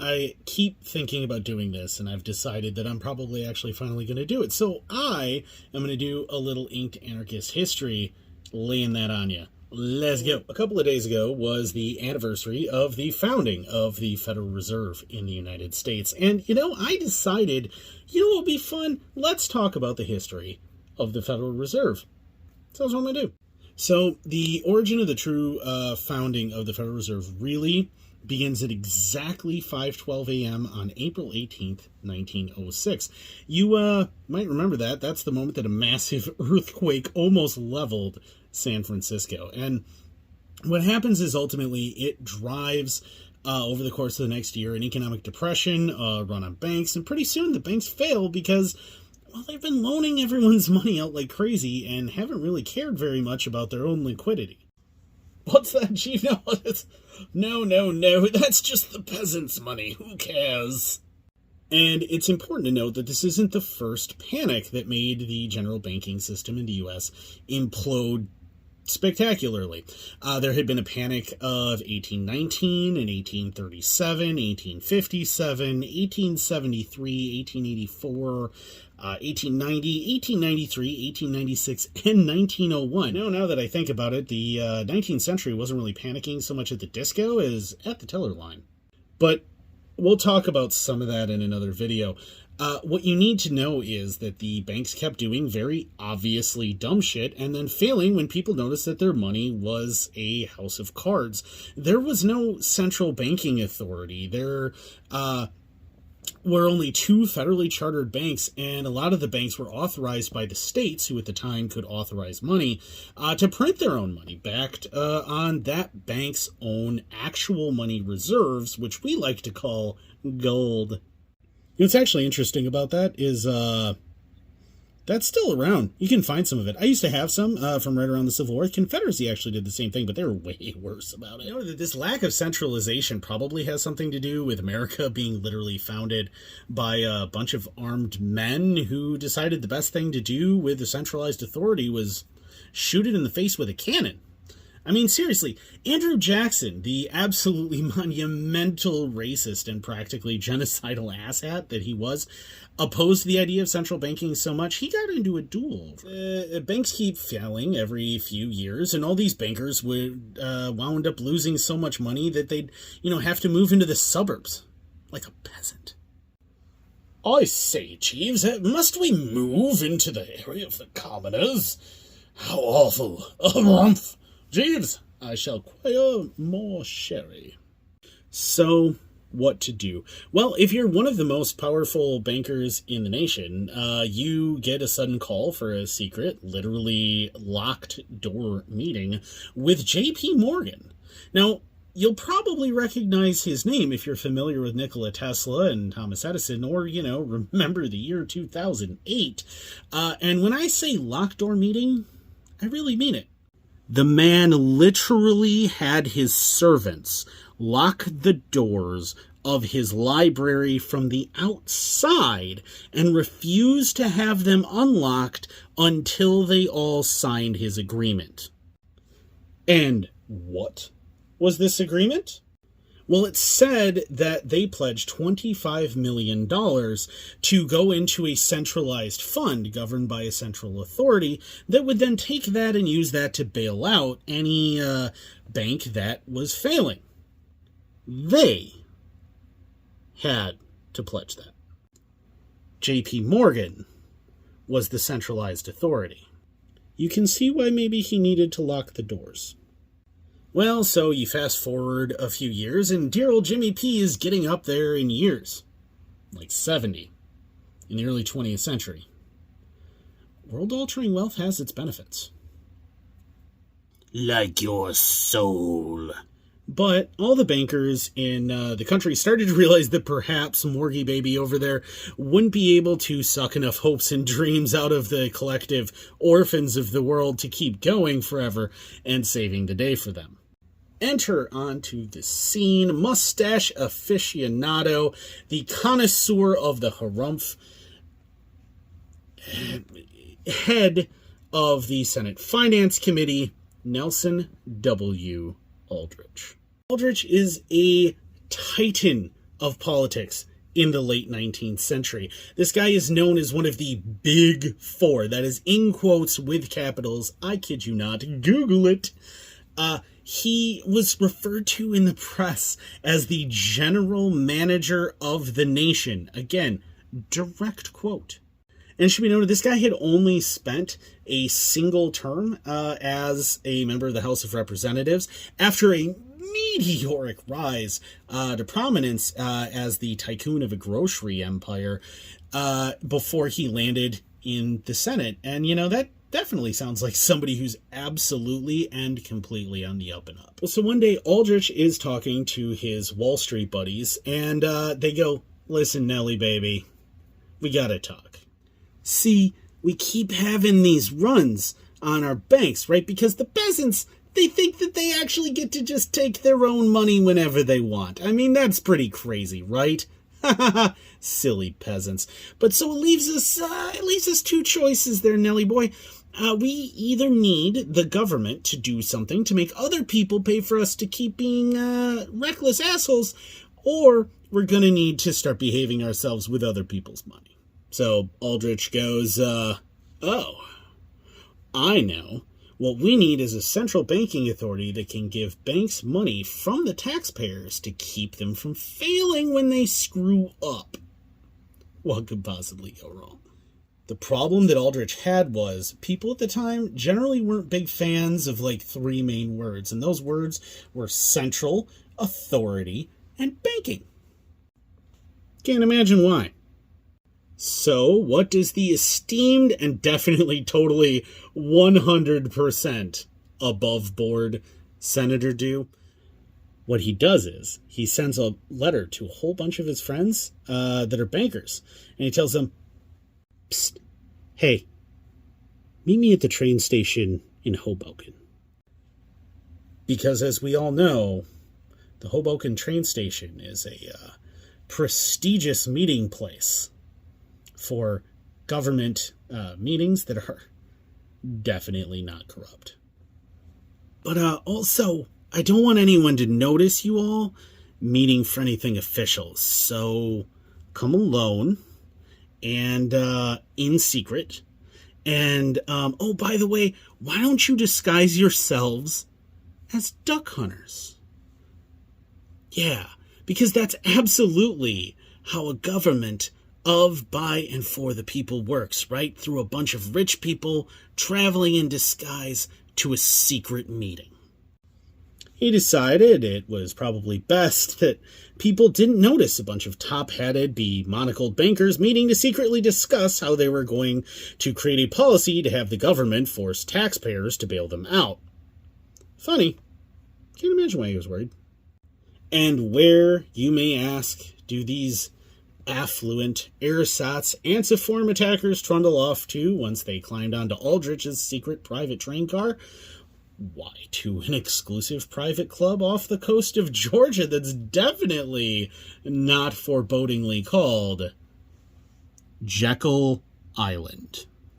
I keep thinking about doing this, and I've decided that I'm probably actually finally going to do it. So I am going to do a little Inked Anarchist history, laying that on you. Let's go. A couple of days ago was the anniversary of the founding of the Federal Reserve in the United States. And, I decided, what would be fun? Let's talk about the history of the Federal Reserve. So that's what I'm going to do. So the origin of the true founding of the Federal Reserve really begins at exactly 5:12 a.m. on April 18th, 1906. You might remember that. That's the moment that a massive earthquake almost leveled San Francisco. And what happens is ultimately it drives, over the course of the next year, an economic depression, run on banks, and pretty soon the banks fail because, well, they've been loaning everyone's money out like crazy and haven't really cared very much about their own liquidity. What's that, Chief? No, that's just the peasants' money. Who cares? And it's important to note that this isn't the first panic that made the general banking system in the U.S. implode spectacularly. There had been a panic of 1819 and 1837, 1857, 1873, 1884, 1890, 1893, 1896, and 1901. Now that I think about it, the 19th century wasn't really panicking so much at the disco as at the teller line. But we'll talk about some of that in another video. What you need to know is that the banks kept doing very obviously dumb shit and then failing when people noticed that their money was a house of cards. There was no central banking authority. There were only two federally chartered banks, and a lot of the banks were authorized by the states, who at the time could authorize money, to print their own money, backed on that bank's own actual money reserves, which we like to call gold. What's actually interesting about that is that's still around. You can find some of it. I used to have some from right around the Civil War. Confederacy actually did the same thing, but they were way worse about it. This lack of centralization probably has something to do with America being literally founded by a bunch of armed men who decided the best thing to do with a centralized authority was shoot it in the face with a cannon. I mean, seriously, Andrew Jackson, the absolutely monumental racist and practically genocidal asshat that he was, opposed the idea of central banking so much, he got into a duel. Banks keep failing every few years, and all these bankers would wound up losing so much money that they'd, have to move into the suburbs, like a peasant. I say, Jeeves, must we move into the area of the commoners? How awful. Rumph. Jeeves, I shall require more sherry. So, what to do? Well, if you're one of the most powerful bankers in the nation, you get a sudden call for a secret, literally locked door meeting with J.P. Morgan. Now, you'll probably recognize his name if you're familiar with Nikola Tesla and Thomas Edison, or, remember the year 2008. And when I say locked door meeting, I really mean it. The man literally had his servants lock the doors of his library from the outside and refused to have them unlocked until they all signed his agreement. And what was this agreement? Well, it said that they pledged $25 million to go into a centralized fund governed by a central authority that would then take that and use that to bail out any bank that was failing. They had to pledge that. J.P. Morgan was the centralized authority. You can see why maybe he needed to lock the doors. Well, so you fast forward a few years, and dear old Jimmy P is getting up there in years. Like 70, in the early 20th century. World-altering wealth has its benefits. Like your soul. But all the bankers in the country started to realize that perhaps Morgy Baby over there wouldn't be able to suck enough hopes and dreams out of the collective orphans of the world to keep going forever and saving the day for them. Enter onto the scene mustache aficionado, the connoisseur of the harumph, head of the Senate Finance Committee, Nelson W. Aldrich. Aldrich is a titan of politics in the late 19th century. This guy is known as one of the Big Four. That is in quotes with capitals. I kid you not. Google it. He was referred to in the press as the general manager of the nation. Again, direct quote. And it should be noted, this guy had only spent a single term as a member of the House of Representatives after a meteoric rise to prominence as the tycoon of a grocery empire before he landed in the Senate. And, you know, that definitely sounds like somebody who's absolutely and completely on the up and up. So one day, Aldrich is talking to his Wall Street buddies, and they go, "Listen, Nellie, baby, we gotta talk. See, we keep having these runs on our banks, right? Because the peasants, they think that they actually get to just take their own money whenever they want. I mean, that's pretty crazy, right? Silly peasants. But so it leaves us two choices there, Nelly boy. We either need the government to do something to make other people pay for us to keep being reckless assholes, or we're going to need to start behaving ourselves with other people's money." So Aldrich goes, oh, I know. What we need is a central banking authority that can give banks money from the taxpayers to keep them from failing when they screw up. What could possibly go wrong? The problem that Aldrich had was people at the time generally weren't big fans of like three main words, and those words were central, authority, and banking. Can't imagine why. So, what does the esteemed and definitely totally 100% above board senator do? What he does is he sends a letter to a whole bunch of his friends that are bankers, and he tells them, "Psst, hey, meet me at the train station in Hoboken." Because as we all know, the Hoboken train station is a prestigious meeting place for government meetings that are definitely not corrupt. But also, I don't want anyone to notice you all meeting for anything official. So come alone and in secret. And, oh, by the way, why don't you disguise yourselves as duck hunters? Yeah, because that's absolutely how a government of, by, and for the people works, right? Through a bunch of rich people traveling in disguise to a secret meeting. He decided it was probably best that people didn't notice a bunch of top-hatted, be-monocled bankers meeting to secretly discuss how they were going to create a policy to have the government force taxpayers to bail them out. Funny. Can't imagine why he was worried. And where, you may ask, do these affluent ersatz Antiform attackers trundle off to once they climbed onto Aldrich's secret private train car? Why, to an exclusive private club off the coast of Georgia that's definitely not forebodingly called Jekyll Island.